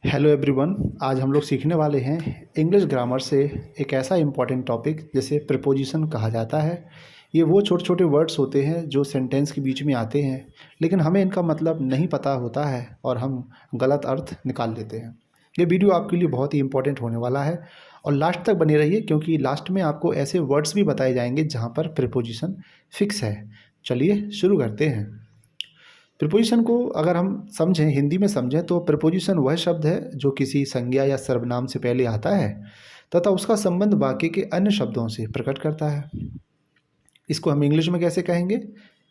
Hello everyone. आज हम लोग सीखने वाले हैं इंग्लिश ग्रामर से एक ऐसा इम्पॉर्टेंट टॉपिक जिसे प्रीपोजिशन कहा जाता है। ये वो छोटे छोटे वर्ड्स होते हैं जो सेंटेंस के बीच में आते हैं, लेकिन हमें इनका मतलब नहीं पता होता है और हम गलत अर्थ निकाल लेते हैं। ये वीडियो आपके लिए बहुत ही इम्पॉर्टेंट होने वाला है और लास्ट तक बने रहिए, क्योंकि लास्ट में आपको ऐसे वर्ड्स भी बताए जाएंगे जहाँ पर प्रीपोजिशन फिक्स है। चलिए शुरू करते हैं। प्रीपोजिशन को अगर हम समझें, हिंदी में समझें, तो प्रीपोजिशन वह शब्द है जो किसी संज्ञा या सर्वनाम से पहले आता है तथा उसका संबंध बाकी के अन्य शब्दों से प्रकट करता है। इसको हम इंग्लिश में कैसे कहेंगे,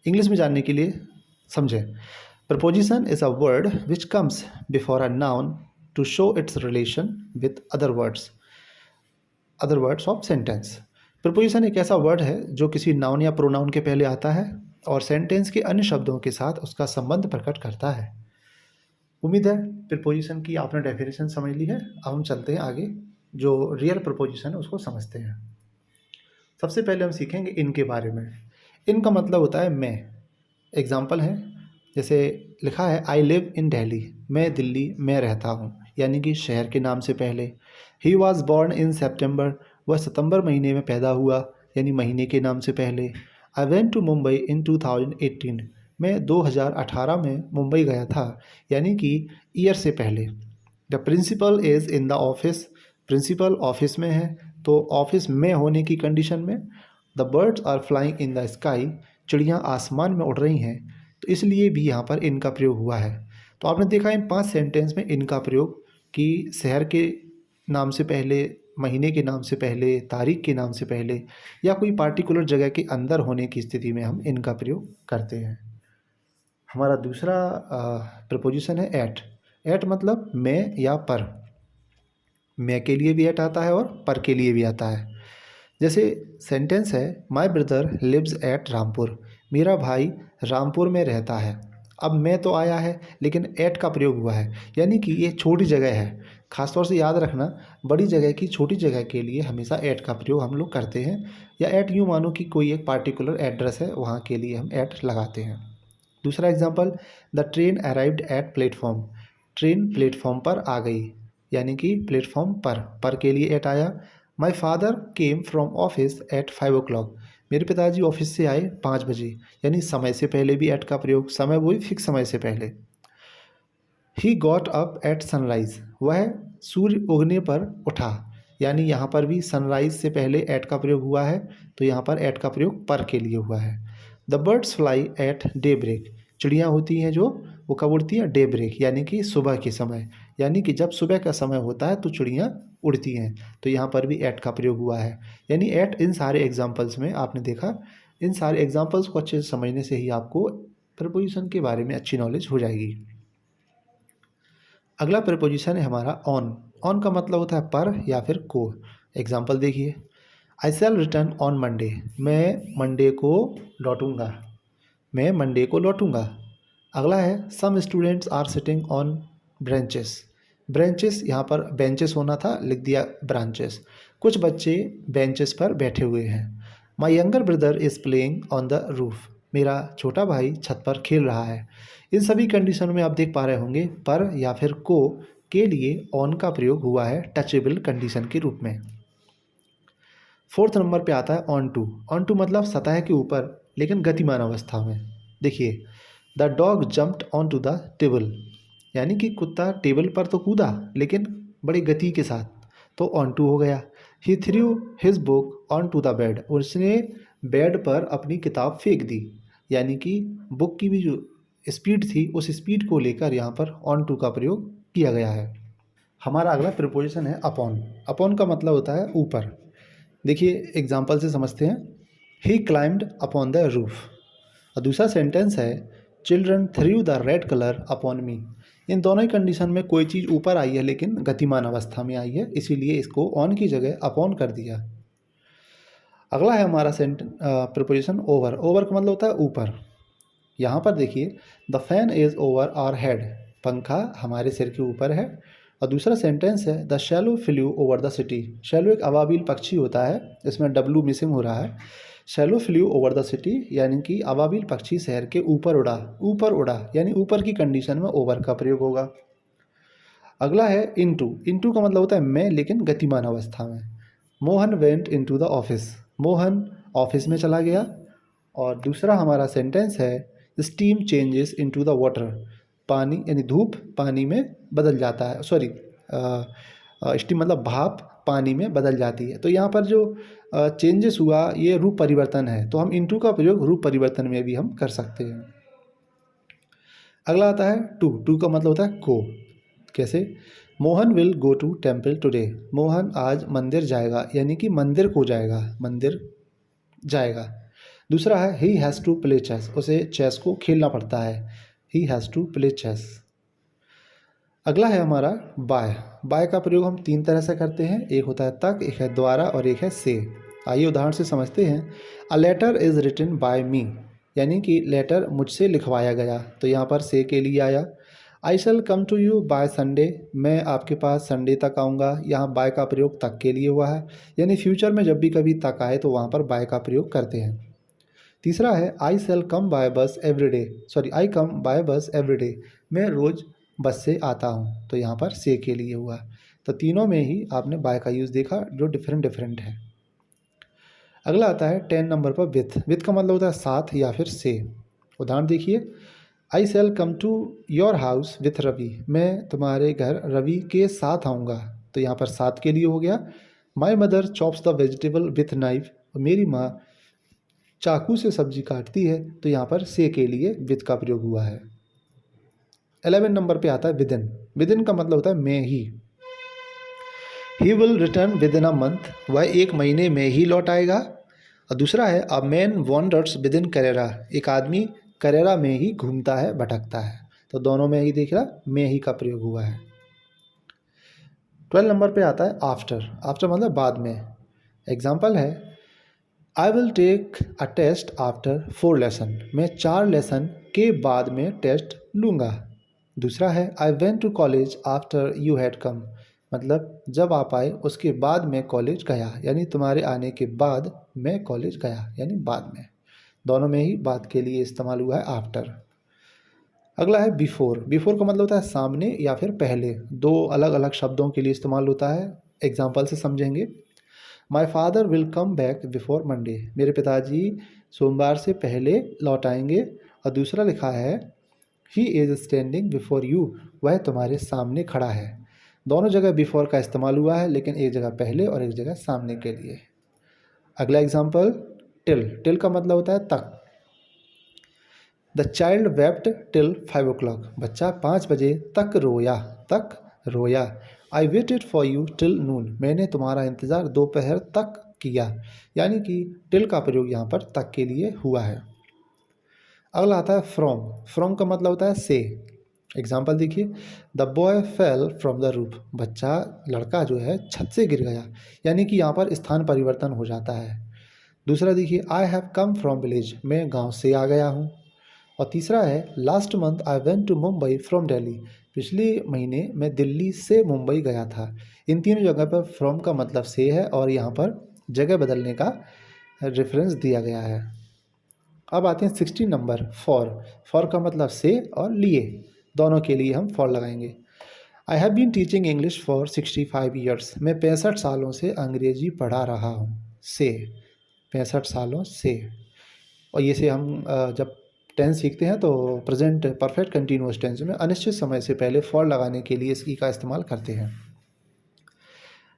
इंग्लिश में जानने के लिए समझें। Preposition is a word which comes before a noun to show its relation with other words of sentence. Preposition एक ऐसा वर्ड है जो किसी नाउन या प्रोनाउन के पहले आता है और सेंटेंस के अन्य शब्दों के साथ उसका संबंध प्रकट करता है। उम्मीद है प्रीपोजिशन की आपने डेफिनेशन समझ ली है। अब हम चलते हैं आगे, जो रियल प्रीपोजिशन है उसको समझते हैं। सबसे पहले हम सीखेंगे इन के बारे में। इन का मतलब होता है मैं। एग्जाम्पल है, जैसे लिखा है आई लिव इन दिल्ली, मैं दिल्ली में रहता हूँ, यानी कि शहर के नाम से पहले। He was born in September, वह सितंबर महीने में पैदा हुआ, यानी महीने के नाम से पहले। आई वेंट टू मुंबई इन 2018, मैं 2018 में मुंबई गया था, यानी कि ईयर से पहले। The principal is in the office, principal office में है, तो ऑफिस में होने की कंडीशन में। The birds are flying in the sky, चिड़ियाँ आसमान में उड़ रही हैं, तो इसलिए भी यहाँ पर इन का प्रयोग हुआ है। तो आपने देखा इन 5 सेंटेंस में इन का प्रयोग कि शहर के नाम से पहले, महीने के नाम से पहले, तारीख के नाम से पहले या कोई पार्टिकुलर जगह के अंदर होने की स्थिति में हम इनका प्रयोग करते हैं। हमारा दूसरा प्रपोजिशन है एट। एट मतलब में या पर। में के लिए भी एट आता है और पर के लिए भी आता है। जैसे सेंटेंस है, my brother lives at Rampur, मेरा भाई रामपुर में रहता है। अब मैं तो आया है लेकिन एट का प्रयोग हुआ है, यानी कि ये छोटी जगह है। खासतौर से याद रखना, बड़ी जगह की छोटी जगह के लिए हमेशा एट का प्रयोग हम लोग करते हैं, या एट यूँ मानो कि कोई एक पार्टिकुलर एड्रेस है, वहाँ के लिए हम एट लगाते हैं। दूसरा example, the train arrived at platform, train platform पर आ गई, यानी कि प्लेटफॉर्म पर के लिए एट आया। My father came from office at 5 o'clock, मेरे पिताजी ऑफिस से आए 5 बजे, यानी समय से पहले भी एट का प्रयोग, समय वही फिक्स समय से पहले। He got up at sunrise, वह सूर्य उगने पर उठा, यानी यहाँ पर भी सनराइज से पहले एट का प्रयोग हुआ है, तो यहाँ पर एट का प्रयोग पर के लिए हुआ है। The birds fly at daybreak, चिड़ियाँ होती हैं जो वो कब उड़ती हैं, डे ब्रेक, यानी कि सुबह के समय, यानी कि जब सुबह का समय होता है तो चिड़ियाँ उड़ती हैं, तो यहाँ पर भी एट का प्रयोग हुआ है। यानी एट इन सारे एग्जाम्पल्स में आपने देखा, इन सारे एग्जाम्पल्स को अच्छे से समझने से ही आपको प्रपोजिशन के बारे में अच्छी नॉलेज हो जाएगी। अगला प्रपोजिशन है हमारा ऑन। ऑन का मतलब होता है पर या फिर को। एग्जाम्पल देखिए, I shall return on Monday, मैं मंडे को लौटूंगा, मैं मंडे को लौटूंगा। अगला है, some students are sitting on branches, branches यहाँ पर बेंचेस होना था, लिख दिया ब्रांचेस। कुछ बच्चे बेंचेस पर बैठे हुए हैं। My younger brother is playing on the roof, मेरा छोटा भाई छत पर खेल रहा है। इन सभी कंडीशन में आप देख पा रहे होंगे पर या फिर को के लिए ऑन का प्रयोग हुआ है टचेबल कंडीशन के रूप में। फोर्थ नंबर पे आता है ऑन टू। ऑन टू मतलब सतह के ऊपर लेकिन गतिमान अवस्था में। देखिए, the dog jumped on to the table, यानी कि कुत्ता टेबल पर तो कूदा लेकिन बड़ी गति के साथ, तो ऑन टू हो गया। He threw his book on to the bed, उसने बेड पर अपनी किताब फेंक दी, यानी कि बुक की भी जो स्पीड थी उस स्पीड को लेकर यहाँ पर ऑन टू का प्रयोग किया गया है। हमारा अगला प्रीपोजिशन है अपॉन। अपॉन का मतलब होता है ऊपर। देखिए एग्जाम्पल से समझते हैं, he climbed upon the roof. और दूसरा सेंटेंस है, children threw the red colour upon me. इन दोनों ही कंडीशन में कोई चीज़ ऊपर आई है लेकिन गतिमान अवस्था में आई है, इसीलिए इसको ऑन की जगह अपॉन कर दिया। अगला है हमारा प्रीपोजिशन ओवर। ओवर का मतलब होता है ऊपर। यहाँ पर देखिए, the fan is over our head, पंखा हमारे सिर के ऊपर है। और दूसरा सेंटेंस है, the shallow flu over the city. Shallow एक अबाबिल पक्षी होता है, इसमें डब्लू मिसिंग हो रहा है। Shallow flu over the city, यानी कि अबाबिल पक्षी शहर के ऊपर उड़ा, ऊपर उड़ा यानी ऊपर की कंडीशन में ओवर का प्रयोग होगा। अगला है इनटू। इनटू का मतलब होता है में, लेकिन गतिमान अवस्था में। Mohan went into the office, Mohan office में चला गया। और दूसरा हमारा सेंटेंस है steam changes into the water, पानी यानी धूप पानी में बदल जाता है, सॉरी स्टीम मतलब भाप पानी में बदल जाती है। तो यहाँ पर जो चेंजेस हुआ ये रूप परिवर्तन है, तो हम इनटू का प्रयोग रूप परिवर्तन में भी हम कर सकते हैं। अगला आता है टू। टू का मतलब होता है को। कैसे? Mohan will go to temple today, Mohan आज मंदिर जाएगा, यानी कि मंदिर को जाएगा, मंदिर जाएगा। दूसरा है he has to play chess, उसे चेस को खेलना पड़ता है, he has to play chess. अगला है हमारा बाय। बाय का प्रयोग हम तीन तरह से करते हैं, एक होता है तक, एक है द्वारा और एक है से। आइए उदाहरण से समझते हैं। A letter is written by me, यानी कि लेटर मुझसे लिखवाया गया, तो यहाँ पर से के लिए आया। I shall come to you by Sunday, मैं आपके पास संडे तक आऊँगा, यहाँ बाय का प्रयोग तक के लिए हुआ है, यानी फ्यूचर में जब भी कभी तक आए तो वहाँ पर बाय का प्रयोग करते हैं। तीसरा है आई शैल कम बाय बस every day, sorry I come by बस एवरी डे, मैं रोज़ बस से आता हूँ, तो यहाँ पर से के लिए हुआ। तो तीनों में ही आपने बाय का यूज़ देखा जो डिफरेंट है। अगला आता है 10 नंबर पर विथ। विथ का मतलब होता है साथ या फिर से। उदाहरण देखिए, I shall come to your house with Ravi, मैं तुम्हारे घर रवि के साथ आऊँगा, तो यहाँ पर साथ के लिए हो गया। My mother chops the vegetable with knife, मेरी माँ चाकू से सब्जी काटती है, तो यहाँ पर से के लिए विथ का प्रयोग हुआ है। 11 नंबर पे आता है विदिन। विदिन का मतलब होता है में ही। He will return within a month, वह एक महीने में ही लौट आएगा। और दूसरा है a man wanders within Karera, एक आदमी करेरा में ही घूमता है, भटकता है, तो दोनों में ही देख रहा में ही का प्रयोग हुआ है। 12 नंबर पे आता है आफ्टर। आफ्टर मतलब बाद में। एग्जाम्पल है I will take a test after 4 lesson, मैं 4 लेसन के बाद में टेस्ट लूँगा। दूसरा है I went to college after you had come, मतलब जब आप आए उसके बाद मैं कॉलेज गया, यानी तुम्हारे आने के बाद मैं कॉलेज गया, यानी बाद में। दोनों में ही बाद के लिए इस्तेमाल हुआ है आफ्टर। अगला है बिफोर। बिफोर का मतलब होता है सामने या फिर पहले, दो अलग अलग शब्दों के लिए इस्तेमाल होता है। एग्जाम्पल से समझेंगे। My father will come back before Monday, मेरे पिताजी सोमवार से पहले लौट आएंगे। और दूसरा लिखा है he is standing before you, वह तुम्हारे सामने खड़ा है। दोनों जगह बिफोर का इस्तेमाल हुआ है, लेकिन एक जगह पहले और एक जगह सामने के लिए। अगला एग्जाम्पल टिल। टिल का मतलब होता है तक। The child wept till 5 o'clock, बच्चा 5 बजे तक रोया। I waited for you till नून, मैंने तुम्हारा इंतज़ार दोपहर तक किया, यानी कि टिल का प्रयोग यहाँ पर तक के लिए हुआ है। अगला आता है फ्रॉम। फ्रॉम का मतलब होता है से। एग्जाम्पल देखिए, the boy fell from the roof, बच्चा लड़का जो है छत से गिर गया, यानी कि यहाँ पर स्थान परिवर्तन हो जाता है। दूसरा देखिए, I have come from village, मैं गांव से आ गया हूँ। और तीसरा है last month I went to Mumbai from Delhi, पिछले महीने मैं दिल्ली से मुंबई गया था। इन तीनों जगह पर फ्रॉम का मतलब से है और यहाँ पर जगह बदलने का रेफरेंस दिया गया है। अब आते हैं 16 नंबर फॉर। फॉर का मतलब से और लिए, दोनों के लिए हम फॉर लगाएंगे। I have been teaching English for 65 years, मैं 65 सालों से अंग्रेजी पढ़ा रहा हूँ, से 65 सालों से। और ये से हम जब टेंस सीखते हैं तो प्रेजेंट परफेक्ट कंटिन्यूअस टेंस में अनिश्चित समय से पहले फॉर लगाने के लिए इसकी का इस्तेमाल करते हैं।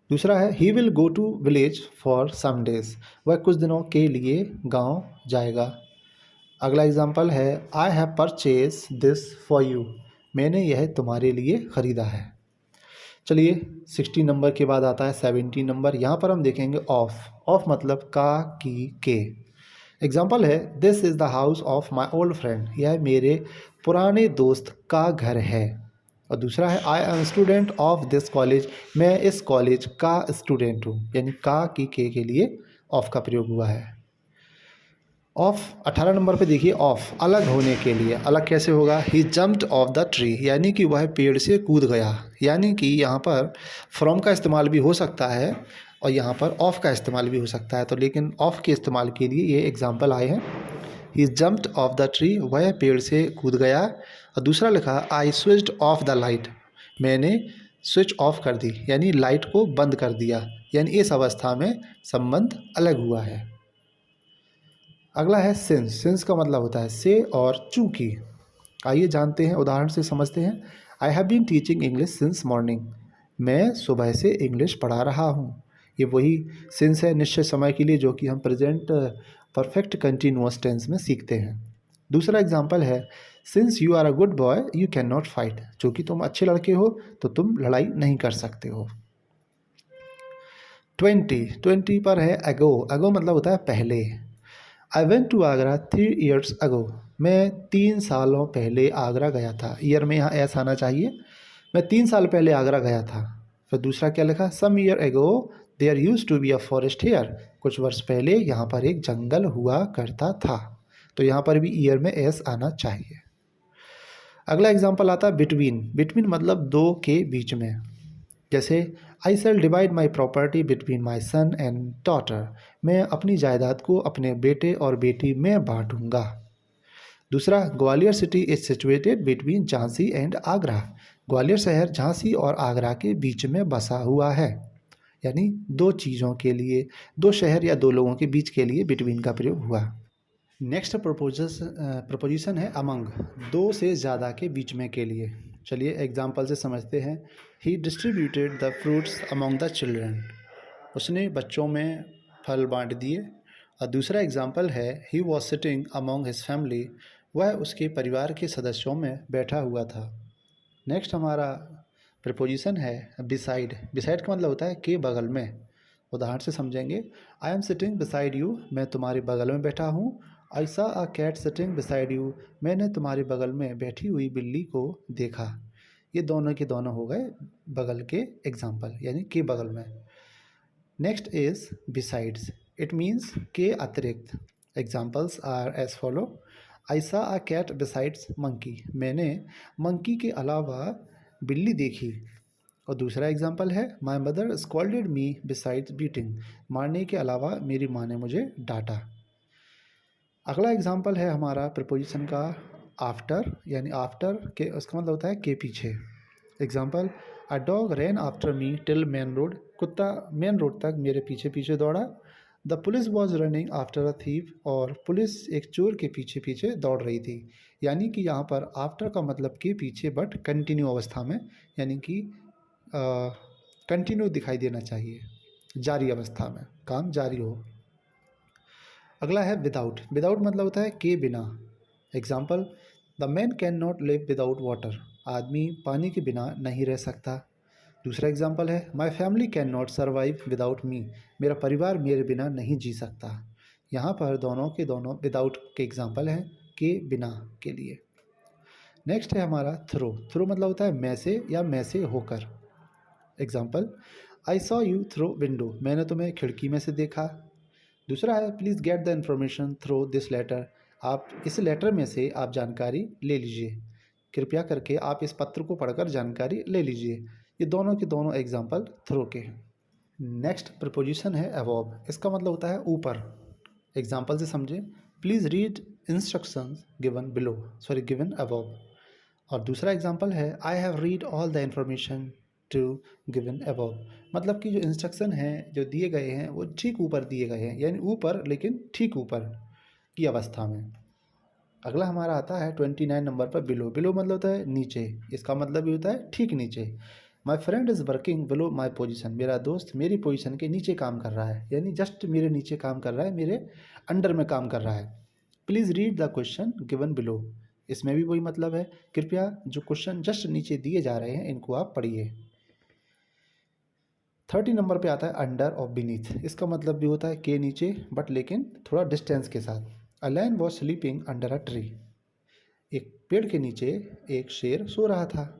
दूसरा है he will go to village for some days, वह कुछ दिनों के लिए गांव जाएगा। अगला एग्जाम्पल है I have purchase this for you, मैंने यह तुम्हारे लिए ख़रीदा है। चलिए 16 नंबर के बाद आता है 17 नंबर। यहाँ पर हम देखेंगे ऑफ। ऑफ मतलब का, की, के। एग्जाम्पल है this is the house of my old friend, यह मेरे पुराने दोस्त का घर है। और दूसरा है I am student of this college, मैं इस कॉलेज का स्टूडेंट हूँ, यानी का, की, के लिए ऑफ का प्रयोग हुआ है। ऑफ 18 नंबर पे देखिए, ऑफ अलग होने के लिए। अलग कैसे होगा? ही जम्प्ड ऑफ द ट्री, यानी कि वह पेड़ से कूद गया, यानी कि यहाँ पर फ्रॉम का इस्तेमाल भी हो सकता है और यहाँ पर ऑफ का इस्तेमाल भी हो सकता है, तो लेकिन ऑफ के इस्तेमाल के लिए ये एग्जाम्पल आए हैं। ही जम्प्ड ऑफ द ट्री, वह पेड़ से कूद गया। और दूसरा लिखा I switched off the light, मैंने स्विच ऑफ कर दी, यानी लाइट को बंद कर दिया, यानी इस अवस्था में संबंध अलग हुआ है। अगला है सिंस। सिंस का मतलब होता है से और चूंकि। आइए जानते हैं, उदाहरण से समझते हैं। I have been teaching English since morning. मैं सुबह से इंग्लिश पढ़ा रहा हूँ। ये वही सिंस है निश्चित समय के लिए, जो कि हम प्रेजेंट परफेक्ट कंटिन्यूअस टेंस में सीखते हैं। दूसरा एग्जाम्पल है since you are a good boy you can not fight. चूँकि तुम अच्छे लड़के हो तो तुम लड़ाई नहीं कर सकते हो। 20 पर है अगो। अगो मतलब होता है पहले। I went to Agra 3 years ago. मैं 3 सालों पहले आगरा गया था। ईयर में यहाँ एस आना चाहिए। मैं 3 साल पहले आगरा गया था। फिर दूसरा क्या लिखा, some year ago there use to be a forest here. कुछ वर्ष पहले यहाँ पर एक जंगल हुआ करता था। तो यहाँ पर भी ईयर में एस आना चाहिए। अगला एग्जाम्पल आता है बिटवीन। बिटवीन मतलब दो के बीच में। जैसे I shall divide my property between my son and daughter. मैं अपनी जायदाद को अपने बेटे और बेटी में बांटूंगा। दूसरा, Gwalior city is situated between Jhansi and Agra. Gwalior शहर झांसी और आगरा के बीच में बसा हुआ है। यानी दो चीज़ों के लिए, दो शहर या दो लोगों के बीच के लिए बिटवीन का प्रयोग हुआ। नेक्स्ट प्रपोजिशन है अमंग। दो से ज़्यादा के बीच में के लिए। चलिए एग्जाम्पल से समझते हैं। He distributed the fruits among the children. उसने बच्चों में फल बांट दिए। और दूसरा एग्जाम्पल है he was sitting among his family. वह उसके परिवार के सदस्यों में बैठा हुआ था। नेक्स्ट हमारा प्रपोजिशन है बिसाइड। बिसाइड का मतलब होता है के बगल में। उदाहरण से समझेंगे। I am sitting beside you. मैं तुम्हारे बगल में बैठा हूँ। I saw a cat sitting beside you. मैंने तुम्हारे बगल में बैठी हुई बिल्ली को देखा। ये दोनों के दोनों हो गए बगल के एग्जाम्पल, यानी के बगल में। Next is besides. It means के अतिरिक्त। Examples are as follow. I saw a cat besides monkey. मैंने मंकी के अलावा बिल्ली देखी। और दूसरा एग्जाम्पल है my mother scolded me besides beating. मारने के अलावा मेरी माँ ने मुझे डांटा। अगला एग्जाम्पल है हमारा प्रपोजिशन का आफ्टर, यानी आफ्टर के उसका मतलब होता है के पीछे। Example, a dog rain after me till main road. कुत्ता मेन रोड तक मेरे पीछे पीछे दौड़ा। The police was running after a thief. और पुलिस एक चोर के पीछे पीछे दौड़ रही थी। यानी कि यहाँ पर आफ्टर का मतलब के पीछे बट कंटिन्यू अवस्था में, यानी कि कंटिन्यू दिखाई देना चाहिए, जारी अवस्था में काम जारी हो। अगला है विदाउट। विदाउट मतलब होता है के बिना। Example, the man can not live without water. आदमी पानी के बिना नहीं रह सकता। दूसरा एग्जाम्पल है my family can not survive without me. मेरा परिवार मेरे बिना नहीं जी सकता। यहाँ पर दोनों के दोनों विदाउट के एग्जाम्पल हैं के बिना के लिए। नेक्स्ट है हमारा थ्रो। थ्रो मतलब होता है में से या में से होकर। Example, I saw you through window. मैंने तुम्हें खिड़की में से देखा। दूसरा है please get the information through this letter. आप इस लेटर में से आप जानकारी ले लीजिए। कृपया करके आप इस पत्र को पढ़कर जानकारी ले लीजिए। ये दोनों के दोनों एग्जाम्पल थ्रो के हैं। नेक्स्ट प्रपोजिशन है अबव। इसका मतलब होता है ऊपर। एग्जाम्पल से समझें। Please read instructions given below, sorry given above. और दूसरा एग्जाम्पल है I have read all the information to given above. मतलब कि जो इंस्ट्रक्शन हैं जो दिए गए हैं वो ठीक ऊपर दिए गए हैं, यानी ऊपर लेकिन ठीक ऊपर की अवस्था में। अगला हमारा आता है 29 नंबर पर बिलो। बिलो मतलब होता है नीचे। इसका मतलब भी होता है ठीक नीचे। My friend is working below my position. मेरा दोस्त मेरी पोजिशन के नीचे काम कर रहा है, यानी जस्ट मेरे नीचे काम कर रहा है, मेरे अंडर में काम कर रहा है। Please read the question given below. इसमें भी वही मतलब है, कृपया जो क्वेश्चन जस्ट नीचे दिए जा रहे हैं इनको आप पढ़िए। 30 नंबर पे आता है अंडर और बीनीथ। इसका मतलब भी होता है के नीचे बट लेकिन थोड़ा डिस्टेंस के साथ। A lion was sleeping under a tree. एक पेड़ के नीचे एक शेर सो रहा था।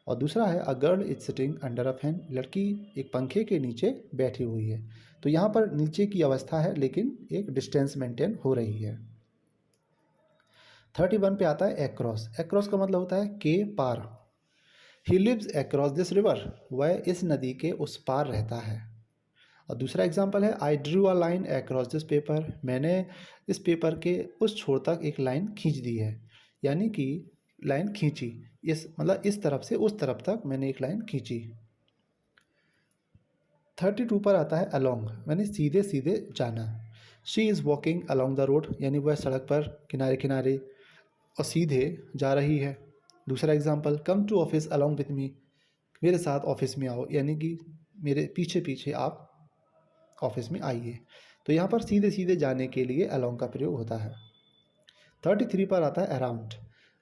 और दूसरा है a girl is sitting under a fan. लड़की एक पंखे के नीचे बैठी हुई है। तो यहाँ पर नीचे की अवस्था है लेकिन एक डिस्टेंस मेंटेन हो रही है। 31 पे आता है एक्रॉस। एक्रॉस का मतलब होता है के पार। He lives across this river. वह इस नदी के उस पार रहता है। और दूसरा एग्जाम्पल है I drew a line across this paper. मैंने इस पेपर के उस छोर तक एक लाइन खींच दी है, यानी कि लाइन खींची, इस मतलब इस तरफ से उस तरफ तक मैंने एक लाइन खींची। 32 पर आता है along, यानी सीधे सीधे जाना। She is walking along the road, यानी वह सड़क पर किनारे किनारे और सीधे जा रही है। दूसरा example, come to office along with me, मेरे साथ ऑफिस में आओ, यानी कि मेरे पीछे पीछे आप ऑफिस में आइए। तो यहाँ पर सीधे सीधे जाने के लिए along का प्रयोग होता है। 33 पर आता है अराउंड,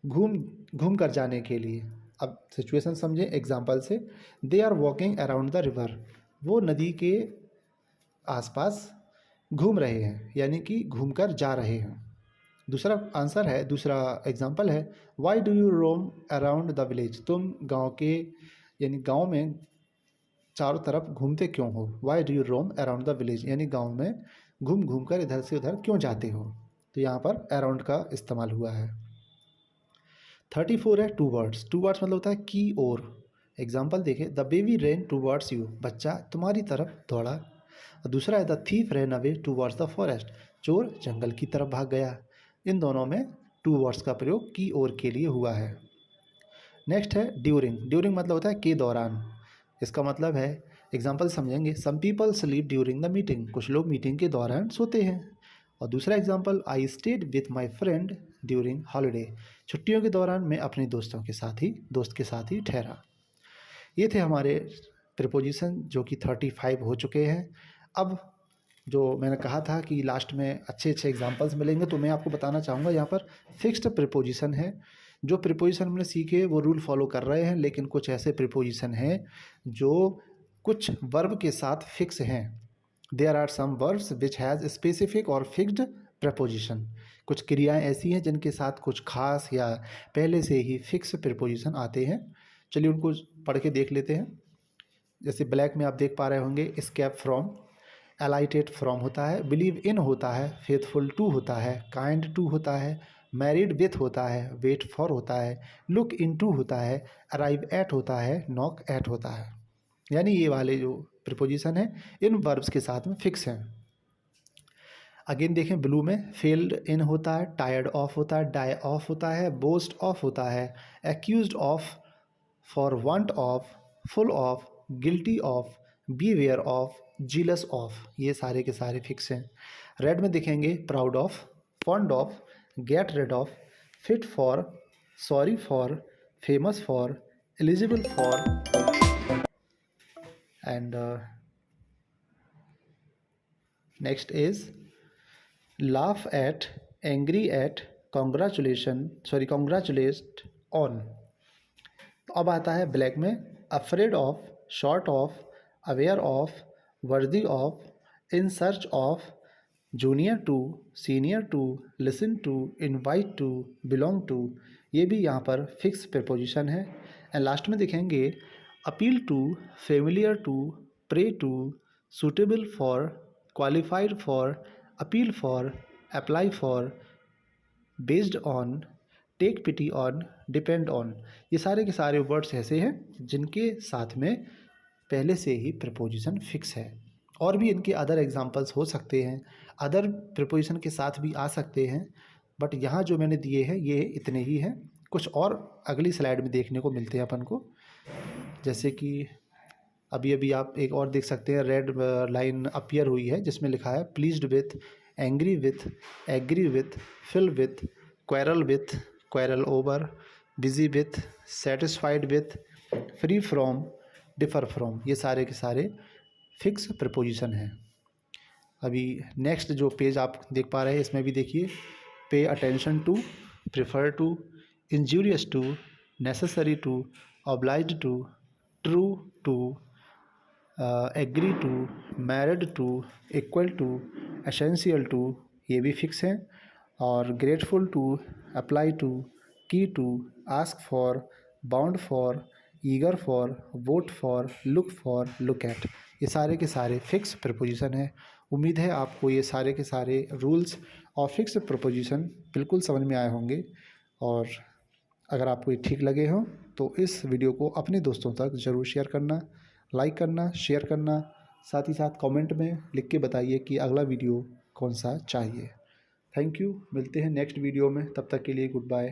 घूम घूम कर जाने के लिए। अब सिचुएशन समझें एग्जाम्पल से, they are walking around the river, वो नदी के आसपास घूम रहे हैं, यानी कि घूमकर जा रहे हैं। दूसरा आंसर है, दूसरा एग्जाम्पल है, why do you roam around the village, तुम गांव के यानी गांव में चारों तरफ घूमते क्यों हो। Why do you roam around the village, यानी गांव में घूम घूम कर इधर से उधर क्यों जाते हो। तो यहाँ पर अराउंड का इस्तेमाल हुआ है। 34 है टू वर्ड्स, टू वर्ड्स मतलब होता है की ओर। एग्जाम्पल देखें, the baby ran towards you, बच्चा तुम्हारी तरफ दौड़ा। और दूसरा है, the thief ran away towards the forest, चोर जंगल की तरफ भाग गया। इन दोनों में टू वर्ड्स का प्रयोग की ओर के लिए हुआ है। नेक्स्ट है ड्यूरिंग, ड्यूरिंग मतलब होता है के दौरान। इसका मतलब है, एग्जाम्पल समझेंगे, some people sleep during the meeting, कुछ लोग मीटिंग के दौरान सोते हैं। और दूसरा example, I stayed with my friend during holiday, छुट्टियों के दौरान मैं अपने दोस्त के साथ ही ठहरा। ये थे हमारे प्रीपोजिशन जो कि 35 हो चुके हैं। अब जो मैंने कहा था कि लास्ट में अच्छे अच्छे एग्जाम्पल्स मिलेंगे, तो मैं आपको बताना चाहूँगा यहाँ पर फिक्स्ड प्रीपोजिशन है। जो प्रीपोजिशन हमने सीखे वो रूल फॉलो कर रहे हैं, लेकिन कुछ ऐसे प्रीपोजिशन हैं जो कुछ वर्ब के साथ फिक्स हैं। There are some verbs which has specific और फिक्स्ड प्रीपोजिशन, कुछ क्रियाएं ऐसी हैं जिनके साथ कुछ खास या पहले से ही फिक्स प्रीपोजिशन आते हैं। चलिए उनको पढ़ के देख लेते हैं। जैसे ब्लैक में आप देख पा रहे होंगे, स्केप फ्रॉम, एलाइटेड फ्रॉम होता है, बिलीव इन होता है, फेथफुल टू होता है, काइंड टू होता है, मैरिड विथ होता है, वेट फॉर होता है, लुक इन टू होता है, अराइव एट होता है, नॉक एट होता है। यानी ये वाले जो प्रीपोजिशन है इन वर्ब्स के साथ में फिक्स हैं। अगेन देखें, ब्लू में फेल्ड इन होता है, टायर्ड ऑफ होता है, डाई ऑफ होता है, बोस्ट ऑफ होता है, accused of, for want of, full of, guilty of, beware of, jealous of, ये सारे के सारे फिक्स हैं। रेड में देखेंगे, proud of, fond of, get rid of, fit for, sorry for, famous for, eligible for, and next is laugh at, angry at, congratulate on। तो अब आता है ब्लैक में, afraid of, short of, aware of, worthy of, in search of, junior to, senior to, listen to, invite to, belong to, ये भी यहाँ पर fix preposition है। एंड लास्ट में देखेंगे, appeal to, familiar to, pray to, suitable for, qualified for, appeal for, apply for, based on, take pity on, depend on, ये सारे के सारे वर्ड्स ऐसे हैं जिनके साथ में पहले से ही प्रीपोजिशन फिक्स है। और भी इनके अदर एग्जांपल्स हो सकते हैं, अदर प्रीपोजिशन के साथ भी आ सकते हैं, बट यहाँ जो मैंने दिए हैं ये इतने ही हैं। कुछ और अगली स्लाइड में देखने को मिलते हैं अपन को, जैसे कि अभी अभी आप एक और देख सकते हैं, रेड लाइन अपीयर हुई है जिसमें लिखा है pleased with, angry with, agree with, fill with, quarrel over, busy with, satisfied with, free from, differ from, ये सारे के सारे फिक्स प्रीपोजिशन हैं। अभी नेक्स्ट जो पेज आप देख पा रहे हैं इसमें भी देखिए, pay attention to, prefer to, injurious to, necessary to, obliged to, true to, agree to, married to, equal to, essential to, ये भी फिक्स हैं। और grateful to, apply to, key to, ask for, bound for, eager for, vote for, look for, look at, ये सारे के सारे fix preposition हैं। उम्मीद है आपको ये सारे के सारे रूल्स और फिक्स प्रीपोजिशन बिल्कुल समझ में आए होंगे। और अगर आपको ये ठीक लगे हों तो इस वीडियो को अपने दोस्तों तक ज़रूर शेयर करना, लाइक करना, शेयर करना, साथ ही साथ कमेंट में लिख के बताइए कि अगला वीडियो कौन सा चाहिए। थैंक यू, मिलते हैं नेक्स्ट वीडियो में, तब तक के लिए गुड बाय।